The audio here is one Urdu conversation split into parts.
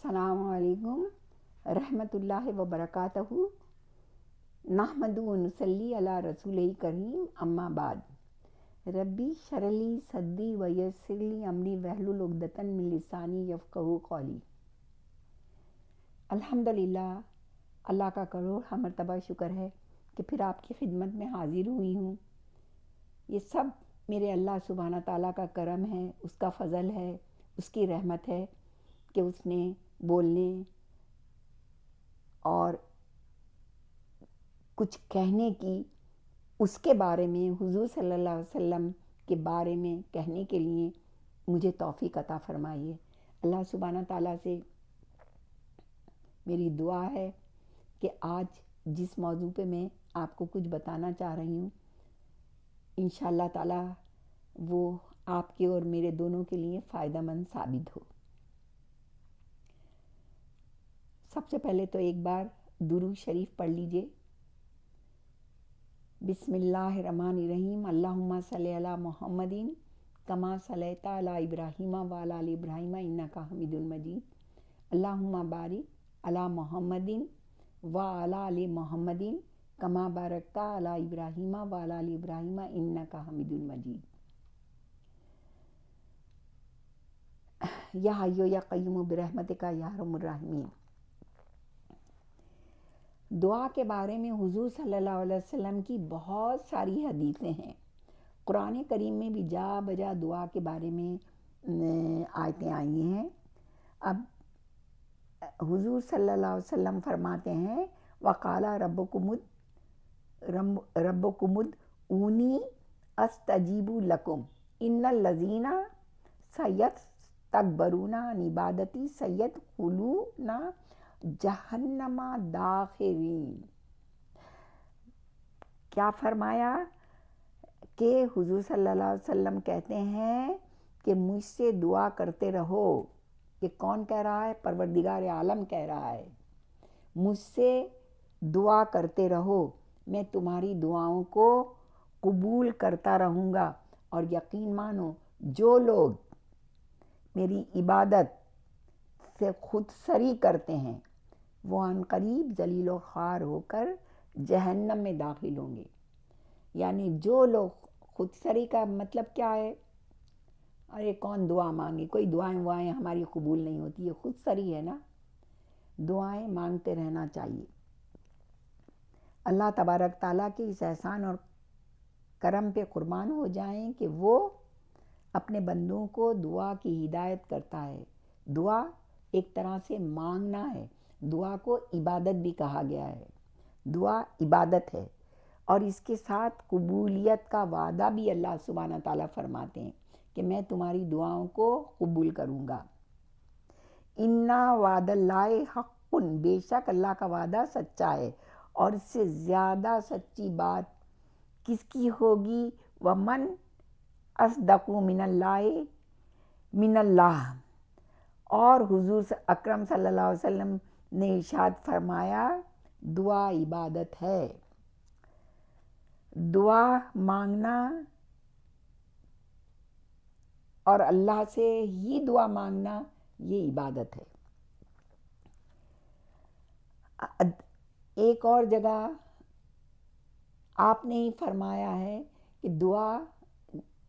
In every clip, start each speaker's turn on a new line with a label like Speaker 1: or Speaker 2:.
Speaker 1: السلام علیکم رحمۃ اللہ وبرکاتہ۔ نحمد و نصلی علی رسول کریم، اما بعد۔ ربی اشرح لی صدری ویسر لی امری واحلل عقدۃ من لسانی یفقہوا قولی۔ الحمدللہ، اللہ کا کروڑ مرتبہ شکر ہے کہ پھر آپ کی خدمت میں حاضر ہوئی ہوں۔ یہ سب میرے اللہ سبحانہ تعالیٰ کا کرم ہے، اس کا فضل ہے، اس کی رحمت ہے کہ اس نے بولنے اور کچھ کہنے کی، اس کے بارے میں، حضور صلی اللہ علیہ وسلم کے بارے میں کہنے کے لیے مجھے توفیق عطا فرمائی ہے۔ اللہ سبحانہ تعالیٰ سے میری دعا ہے کہ آج جس موضوع پہ میں آپ کو کچھ بتانا چاہ رہی ہوں، انشاءاللہ تعالیٰ وہ آپ کے اور میرے دونوں کے لیے فائدہ مند ثابت ہو۔ سب سے پہلے تو ایک بار درود شریف پڑھ لیجئے۔ بسم اللہ الرحمن الرحیم۔ اللہم صلی علی محمد کما صلیت علی ابراہیم وعلی آل ابراہیم انک حمید مجید۔ اللہم بارک علی محمد وعلی آل محمد کما بارکت علی ابراہیم وعلی آل ابراہیم انک حمید مجید۔ یا حی یا قیوم برحمتک یا ارحم الراحمین۔ دعا کے بارے میں حضور صلی اللہ علیہ وسلم کی بہت ساری حدیثیں ہیں۔ قرآن کریم میں بھی جا بجا دعا کے بارے میں آیتیں آئی ہیں۔ اب حضور صلی اللہ علیہ وسلم فرماتے ہیں وقال ربکم ادعونی استجیب لکم ان الذین سیستکبرون عن عبادتی سیدخلون جہنم داخرین۔ کیا فرمایا کہ حضور صلی اللہ علیہ وسلم کہتے ہیں کہ مجھ سے دعا کرتے رہو۔ یہ کون کہہ رہا ہے؟ پروردگار عالم کہہ رہا ہے، مجھ سے دعا کرتے رہو، میں تمہاری دعاؤں کو قبول کرتا رہوں گا۔ اور یقین مانو، جو لوگ میری عبادت سے خود سری کرتے ہیں وہ عنقریب ذلیل و خوار ہو کر جہنم میں داخل ہوں گے۔ یعنی جو لوگ خود سری کا مطلب کیا ہے؟ ارے کون دعا مانگے، کوئی دعائیں ہماری قبول نہیں ہوتی، یہ خود سری ہے نا۔ دعائیں مانگتے رہنا چاہیے۔ اللہ تبارک تعالیٰ کے اس احسان اور کرم پہ قربان ہو جائیں کہ وہ اپنے بندوں کو دعا کی ہدایت کرتا ہے۔ دعا ایک طرح سے مانگنا ہے، دعا کو عبادت بھی کہا گیا ہے۔ دعا عبادت ہے اور اس کے ساتھ قبولیت کا وعدہ بھی اللہ سبحانہ تعالیٰ فرماتے ہیں کہ میں تمہاری دعاؤں کو قبول کروں گا۔ اِنَّ وعد اللہ حق، بے شک اللہ کا وعدہ سچا ہے، اور اس سے زیادہ سچی بات کس کی ہوگی؟ وَمَنْ أَصْدَقُ مِنَ اللَّهِ۔ اور حضور اکرم صلی اللہ علیہ وسلم نے ارشاد فرمایا دعا عبادت ہے۔ دعا مانگنا اور اللہ سے ہی دعا مانگنا یہ عبادت ہے۔ ایک اور جگہ آپ نے ہی فرمایا ہے کہ دعا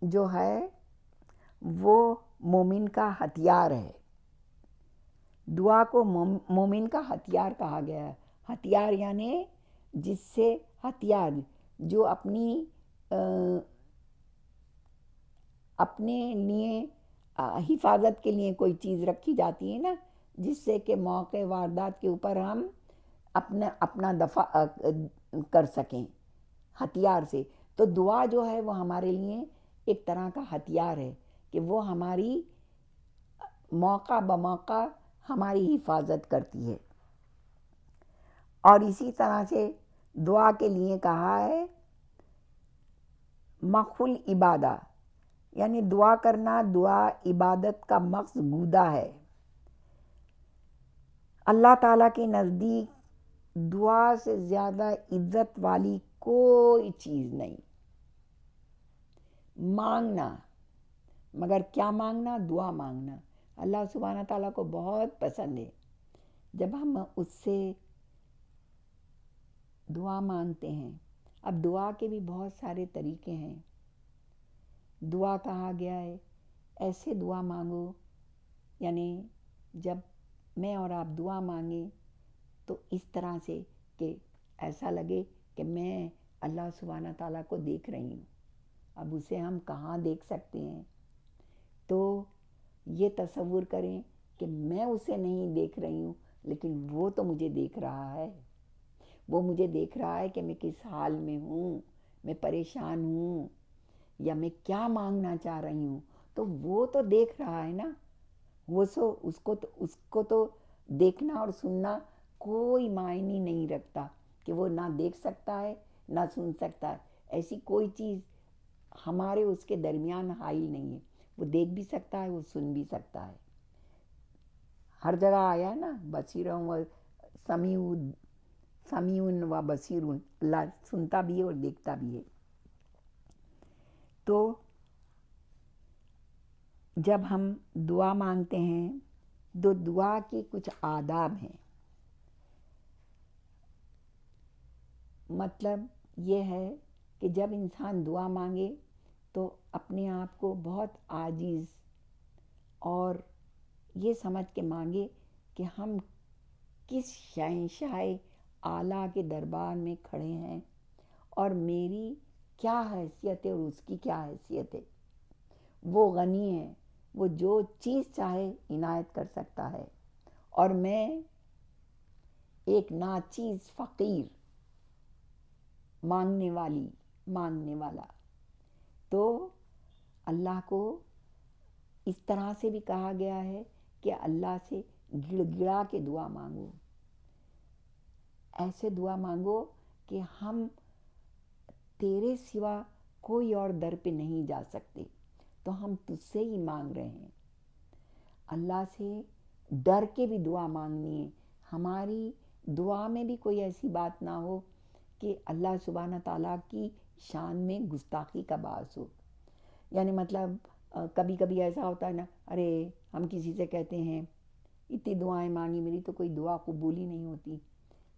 Speaker 1: جو ہے وہ مومن کا ہتھیار ہے۔ دعا کو مومن کا ہتھیار کہا گیا ہے۔ ہتھیار یعنی جس سے ہتھیار جو اپنے لیے حفاظت کے لیے کوئی چیز رکھی جاتی ہے نا، جس سے کہ موقع واردات کے اوپر ہم اپنا دفاع کر سکیں ہتھیار سے۔ تو دعا جو ہے وہ ہمارے لیے ایک طرح کا ہتھیار ہے کہ وہ ہماری موقع بموقع ہماری حفاظت کرتی ہے۔ اور اسی طرح سے دعا کے لیے کہا ہے مخل عبادہ، یعنی دعا کرنا، دعا عبادت کا مقصد گودہ ہے۔ اللہ تعالیٰ کے نزدیک دعا سے زیادہ عزت والی کوئی چیز نہیں۔ مانگنا، مگر کیا مانگنا؟ دعا مانگنا اللہ سبحانہ تعالیٰ کو بہت پسند ہے۔ جب ہم اس سے دعا مانگتے ہیں، اب دعا کے بھی بہت سارے طریقے ہیں. دعا کہا گیا ہے ایسے دعا مانگو، یعنی جب میں اور آپ دعا مانگیں تو اس طرح سے کہ ایسا لگے کہ میں اللہ سبحانہ تعالیٰ کو دیکھ رہی ہوں. اب اسے ہم کہاں دیکھ سکتے ہیں؟ تو یہ تصور کریں کہ میں اسے نہیں دیکھ رہی ہوں، لیکن وہ تو مجھے دیکھ رہا ہے. وہ مجھے دیکھ رہا ہے کہ میں کس حال میں ہوں، میں پریشان ہوں، یا میں کیا مانگنا چاہ رہی ہوں. تو وہ تو دیکھ رہا ہے نا. اس کو تو دیکھنا اور سننا کوئی معنی نہیں رکھتا کہ وہ نہ دیکھ سکتا ہے نہ سن سکتا ہے. ایسی کوئی چیز ہمارے اس کے درمیان حائل نہیں ہے. وہ دیکھ بھی سکتا ہے، وہ سن بھی سکتا ہے. ہر جگہ آیا ہے نا، بصیروں و سمیعون و بصیرون، اللہ سنتا بھی ہے اور دیکھتا بھی ہے. تو جب ہم دعا مانگتے ہیں تو دعا کی کچھ آداب ہیں. مطلب یہ ہے کہ جب انسان دعا مانگے تو اپنے آپ کو بہت عاجز اور یہ سمجھ کے مانگے کہ ہم کس شہنشاہ اعلیٰ کے دربار میں کھڑے ہیں اور میری کیا حیثیت ہے اور اس کی کیا حیثیت ہے. وہ غنی ہے، وہ جو چیز چاہے عنایت کر سکتا ہے، اور میں ایک ناچیز فقیر مانگنے والا. تو اللہ کو اس طرح سے بھی کہا گیا ہے کہ اللہ سے گڑ گڑا کے دعا مانگو. ایسے دعا مانگو کہ ہم تیرے سوا کوئی اور در پہ نہیں جا سکتے، تو ہم تجھ سے ہی مانگ رہے ہیں. اللہ سے ڈر کے بھی دعا مانگنی ہے. ہماری دعا میں بھی کوئی ایسی بات نہ ہو کہ اللہ سبحانہ تعالیٰ کی شان میں گستاخی کا باعث ہو. یعنی مطلب کبھی کبھی ایسا ہوتا ہے نا، ارے ہم کسی سے کہتے ہیں اتنی دعائیں مانگی، میری تو کوئی دعا قبول ہی نہیں ہوتی.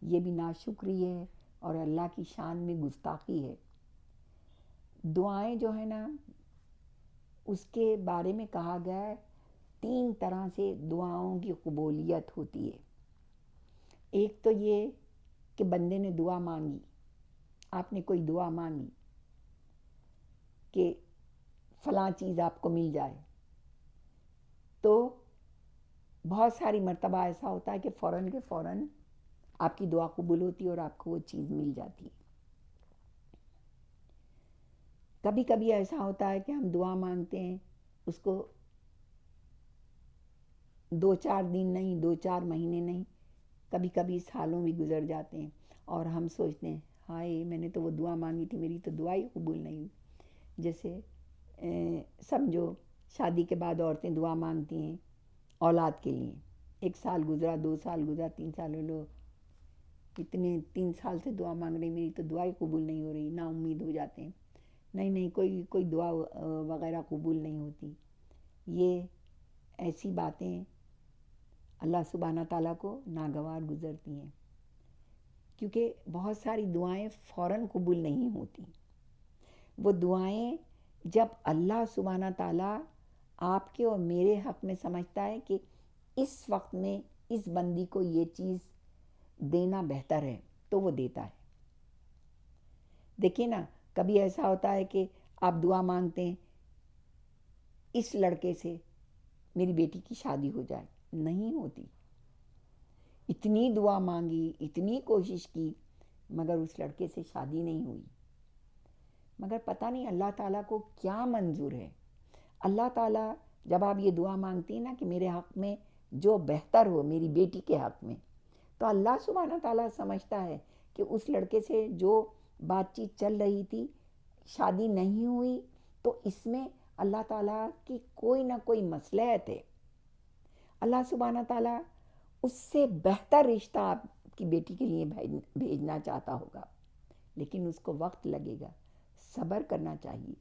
Speaker 1: یہ بھی ناشکری ہے اور اللہ کی شان میں گستاخی ہے. دعائیں جو ہے نا، اس کے بارے میں کہا گیا ہے 3 طرح سے دعاؤں کی قبولیت ہوتی ہے. ایک تو یہ کہ بندے نے دعا مانگی، آپ نے کوئی دعا مانگی کہ فلاں چیز آپ کو مل جائے، تو بہت ساری مرتبہ ایسا ہوتا ہے کہ فوراً کے فوراً آپ کی دعا قبول ہوتی ہے اور آپ کو وہ چیز مل جاتی ہے. کبھی کبھی ایسا ہوتا ہے کہ ہم دعا مانگتے ہیں، اس کو 2-4 دن نہیں، 2-4 مہینے نہیں، کبھی کبھی سالوں بھی گزر جاتے ہیں، اور ہم سوچتے ہیں ہائے میں نے تو وہ دعا مانگی تھی، میری تو دعا ہی قبول نہیں ہوئی. جیسے سمجھو شادی کے بعد عورتیں دعا مانگتی ہیں اولاد کے لیے. 1 سال گزرا، 2 سال گزرا، 3 سال ہو، کتنے 3 سال سے دعا مانگ رہی، میری تو دعا ہی قبول نہیں ہو رہی. نا امید ہو جاتے ہیں، نہیں کوئی دعا وغیرہ قبول نہیں ہوتی. یہ ایسی باتیں اللہ سبحانہ تعالیٰ کو ناگوار گزرتی ہیں، کیونکہ بہت ساری دعائیں فوراً قبول نہیں ہوتی. وہ دعائیں جب اللہ سبحانہ تعالیٰ آپ کے اور میرے حق میں سمجھتا ہے کہ اس وقت میں اس بندی کو یہ چیز دینا بہتر ہے، تو وہ دیتا ہے. دیکھیں نا، کبھی ایسا ہوتا ہے کہ آپ دعا مانگتے ہیں اس لڑکے سے میری بیٹی کی شادی ہو جائے، نہیں ہوتی. اتنی دعا مانگی، اتنی کوشش کی، مگر اس لڑکے سے شادی نہیں ہوئی. مگر پتہ نہیں اللہ تعالیٰ کو کیا منظور ہے. اللہ تعالیٰ جب آپ یہ دعا مانگتی ہیں نا کہ میرے حق میں جو بہتر ہو میری بیٹی کے حق میں، تو اللہ سبحانہ تعالیٰ سمجھتا ہے کہ اس لڑکے سے جو بات چیت چل رہی تھی، شادی نہیں ہوئی، تو اس میں اللہ تعالیٰ کی کوئی نہ کوئی مصلحت ہے. اللہ سبحانہ تعالیٰ اس سے بہتر رشتہ آپ کی بیٹی کے لیے بھیجنا چاہتا ہوگا، لیکن اس کو وقت لگے گا، صبر کرنا چاہیے.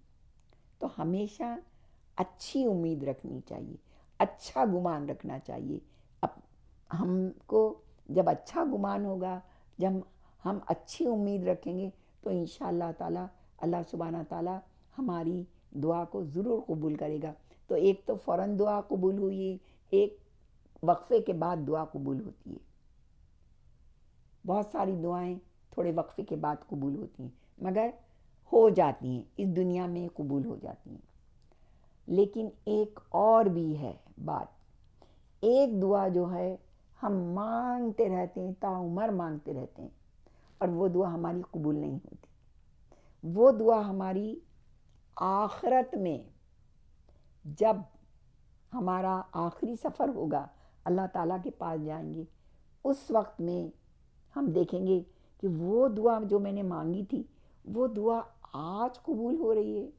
Speaker 1: تو ہمیشہ اچھی امید رکھنی چاہیے، اچھا گمان رکھنا چاہیے ہم کو جب اچھا گمان ہوگا، جب ہم اچھی امید رکھیں گے تو انشاءاللہ تعالیٰ اللہ سبحانہ تعالیٰ ہماری دعا کو ضرور قبول کرے گا۔ تو ایک تو فوراً دعا قبول ہوئی، ایک وقفے کے بعد دعا قبول ہوتی ہے۔ بہت ساری دعائیں تھوڑے وقفے کے بعد قبول ہوتی ہیں، مگر ہو جاتی ہیں، اس دنیا میں قبول ہو جاتی ہیں۔ لیکن ایک اور بھی ہے بات، ایک دعا جو ہے ہم مانگتے رہتے ہیں، تاعمر مانگتے رہتے ہیں، اور وہ دعا ہماری قبول نہیں ہوتی۔ وہ دعا ہماری آخرت میں جب ہمارا آخری سفر ہوگا، اللہ تعالیٰ کے پاس جائیں گے، اس وقت میں ہم دیکھیں گے کہ وہ دعا جو میں نے مانگی تھی وہ دعا آج قبول ہو رہی ہے۔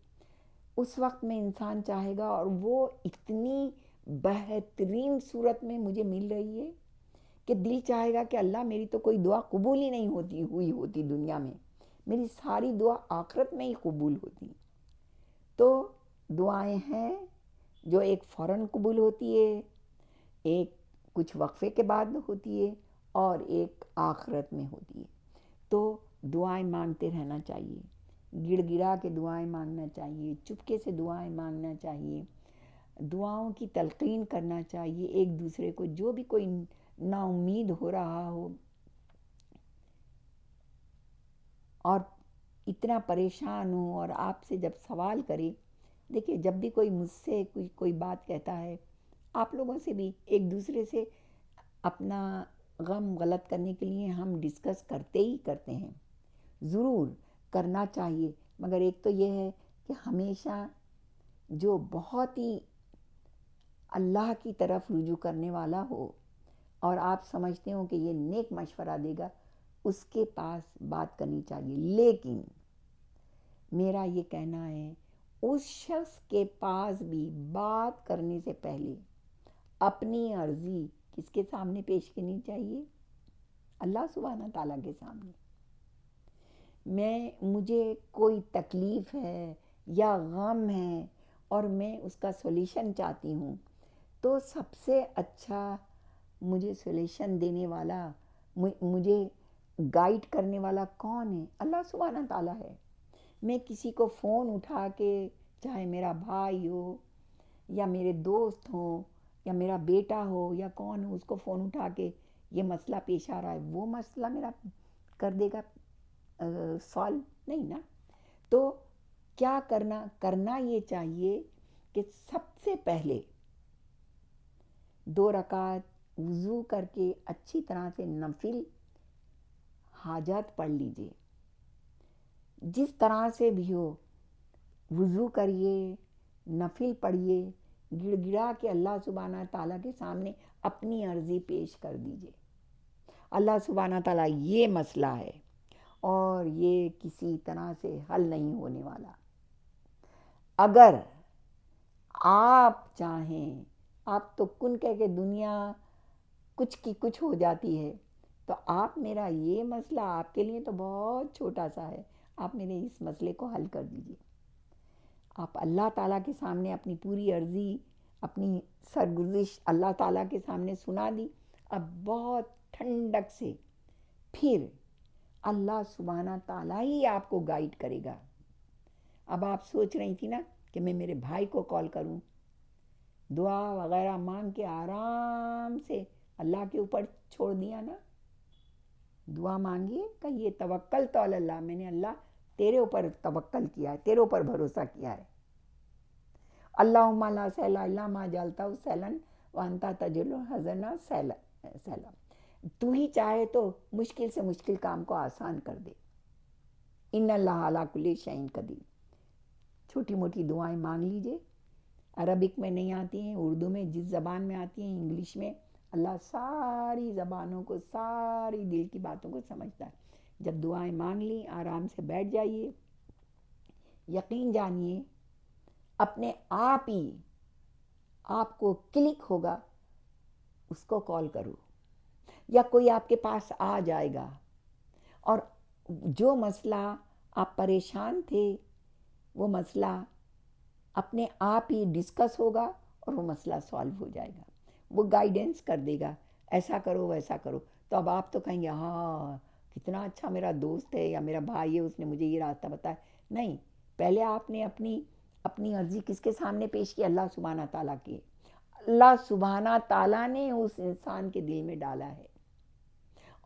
Speaker 1: اس وقت میں انسان چاہے گا، اور وہ اتنی بہترین صورت میں مجھے مل رہی ہے کہ دل چاہے گا کہ اللہ میری تو کوئی دعا قبول ہی نہیں ہوتی دنیا میں، میری ساری دعا آخرت میں ہی قبول ہوتی۔ تو دعائیں ہیں جو ایک فوراً قبول ہوتی ہے، ایک کچھ وقفے کے بعد ہوتی ہے، اور ایک آخرت میں ہوتی ہے۔ تو دعائیں مانگتے رہنا چاہیے، گڑ گڑا کے دعائیں مانگنا چاہیے، چپکے سے دعائیں مانگنا چاہیے، دعاؤں کی تلقین کرنا چاہیے ایک دوسرے کو۔ جو بھی کوئی نا امید ہو رہا ہو اور اتنا پریشان ہو، اور آپ سے جب سوال کرے، دیکھیے جب بھی کوئی مجھ سے کوئی بات کہتا ہے، آپ لوگوں سے بھی ایک دوسرے سے اپنا غم غلط کرنے کے لیے ہم ڈسکس کرتے ہی کرتے ہیں، ضرور کرنا چاہیے، مگر ایک تو یہ ہے کہ ہمیشہ جو بہت ہی اللہ کی طرف رجوع کرنے والا ہو اور آپ سمجھتے ہو کہ یہ نیک مشورہ دے گا، اس کے پاس بات کرنی چاہیے۔ لیکن میرا یہ کہنا ہے اس شخص کے پاس بھی بات کرنے سے پہلے اپنی عرضی کس کے سامنے پیش کرنی چاہیے؟ اللہ سبحانہ تعالیٰ کے سامنے۔ مجھے کوئی تکلیف ہے یا غم ہے اور میں اس کا سولیشن چاہتی ہوں، تو سب سے اچھا مجھے سولیشن دینے والا، مجھے گائیڈ کرنے والا کون ہے؟ اللہ سبحانہ تعالیٰ ہے۔ میں کسی کو فون اٹھا کے، چاہے میرا بھائی ہو یا میرے دوست ہوں یا میرا بیٹا ہو یا کون ہو، اس کو فون اٹھا کے یہ مسئلہ پیش آ رہا ہے، وہ مسئلہ میرا کر دے گا سالو؟ نہیں نا۔ تو کیا کرنا یہ چاہیے کہ سب سے پہلے 2 رکعت وضو کر کے اچھی طرح سے نفل حاجات پڑھ لیجئے، جس طرح سے بھی ہو وضو کریے، نفل پڑھیے، گڑ گڑا کے اللہ سبحانہ تعالیٰ کے سامنے اپنی عرضی پیش کر دیجئے۔ اللہ سبحانہ تعالیٰ یہ مسئلہ ہے اور یہ کسی طرح سے حل نہیں ہونے والا۔ اگر آپ چاہیں، آپ تو کن کہہ کے دنیا کچھ کی کچھ ہو جاتی ہے، تو آپ میرا یہ مسئلہ آپ کے لیے تو بہت چھوٹا سا ہے، آپ میرے اس مسئلے کو حل کر دیجئے۔ آپ اللہ تعالیٰ کے سامنے اپنی پوری عرضی، اپنی سرگزشت اللہ تعالیٰ کے سامنے سنا دی، اب بہت ٹھنڈک سے پھر اللہ سبحانہ تعالیٰ ہی آپ کو گائیڈ کرے گا۔ اب آپ سوچ رہی تھی نا کہ میں میرے بھائی کو کال کروں، دعا وغیرہ مانگ کے آرام سے اللہ کے اوپر چھوڑ دیا نا۔ دعا مانگیے، کہیے توکلت علی اللہ، میں نے اللہ تیرے اوپر توکل کیا ہے، تیرے اوپر بھروسہ کیا ہے۔ اللہم لا سہل الا ما جعلتہ سہلا وانت تجعل الحزن سہلا، تو ہی چاہے تو مشکل سے مشکل کام کو آسان کر دے۔ ان اللہ علی کل شیء قدیر۔ چھوٹی موٹی دعائیں مانگ لیجئے، عربک میں نہیں آتی ہیں، اردو میں جس زبان میں آتی ہیں، انگلش میں، اللہ ساری زبانوں کو، ساری دل کی باتوں کو سمجھتا ہے۔ جب دعائیں مانگ لیں، آرام سے بیٹھ جائیے، یقین جانیے اپنے آپ ہی آپ کو کلک ہوگا، اس کو کال کرو یا کوئی آپ کے پاس آ جائے گا، اور جو مسئلہ آپ پریشان تھے وہ مسئلہ اپنے آپ ہی ڈسکس ہوگا اور وہ مسئلہ سالو ہو جائے گا، وہ گائیڈنس کر دے گا۔ ایسا کرو ویسا کرو، تو اب آپ تو کہیں گے ہاں کتنا اچھا میرا دوست ہے یا میرا بھائی ہے، اس نے مجھے یہ راستہ بتایا. نہیں، پہلے آپ نے اپنی عرضی کس کے سامنے پیش کی؟ اللہ سبحانہ تعالیٰ کی. اللہ سبحانہ تعالیٰ نے اس انسان کے دل میں ڈالا ہے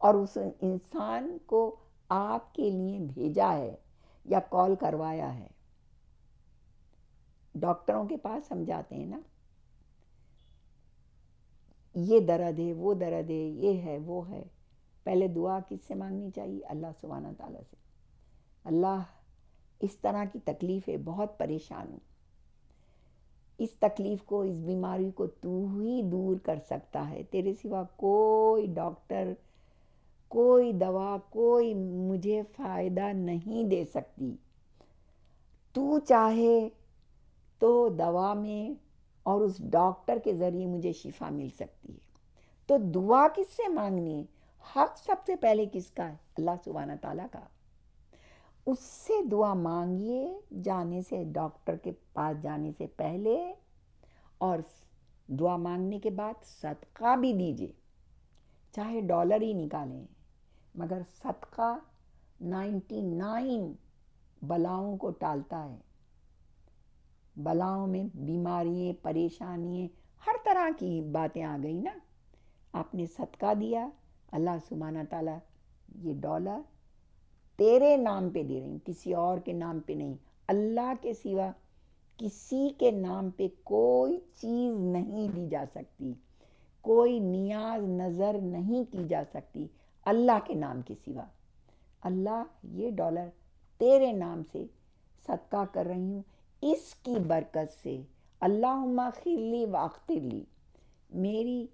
Speaker 1: اور اس انسان کو آپ کے لیے بھیجا ہے یا کال کروایا ہے. ڈاکٹروں کے پاس ہم جاتے ہیں نا، یہ درد ہے وہ درد ہے یہ ہے وہ ہے، پہلے دعا کس سے مانگنی چاہیے؟ اللہ سبحانہ تعالیٰ سے. اللہ اس طرح کی تکلیف ہے، بہت پریشان ہوں، اس تکلیف کو اس بیماری کو تو ہی دور کر سکتا ہے، تیرے سوا کوئی ڈاکٹر کوئی دوا کوئی مجھے فائدہ نہیں دے سکتی. تو چاہے تو دوا میں اور اس ڈاکٹر کے ذریعے مجھے شفا مل سکتی ہے. تو دعا کس سے مانگنی ہے؟ حق سب سے پہلے کس کا ہے؟ اللہ سبحانہ تعالیٰ کا. اس سے دعا مانگیے جانے سے، ڈاکٹر کے پاس جانے سے پہلے، اور دعا مانگنے کے بعد صدقہ بھی دیجیے، چاہے ڈالر ہی نکالیں، مگر صدقہ 99 بلاؤں کو ٹالتا ہے. بلاؤں میں بیماریاں، پریشانیاں، ہر طرح کی باتیں آ گئی نا. آپ نے صدقہ دیا، اللہ سبحانہ تعالیٰ یہ ڈالر تیرے نام پہ دے رہی ہوں، کسی اور کے نام پہ نہیں. اللہ کے سوا کسی کے نام پہ کوئی چیز نہیں دی جا سکتی، کوئی نیاز نظر نہیں کی جا سکتی اللہ کے نام کے سوا. اللہ یہ ڈالر تیرے نام سے صدقہ کر رہی ہوں، اس کی برکت سے اللہم اغفر لی واغفر لی، میری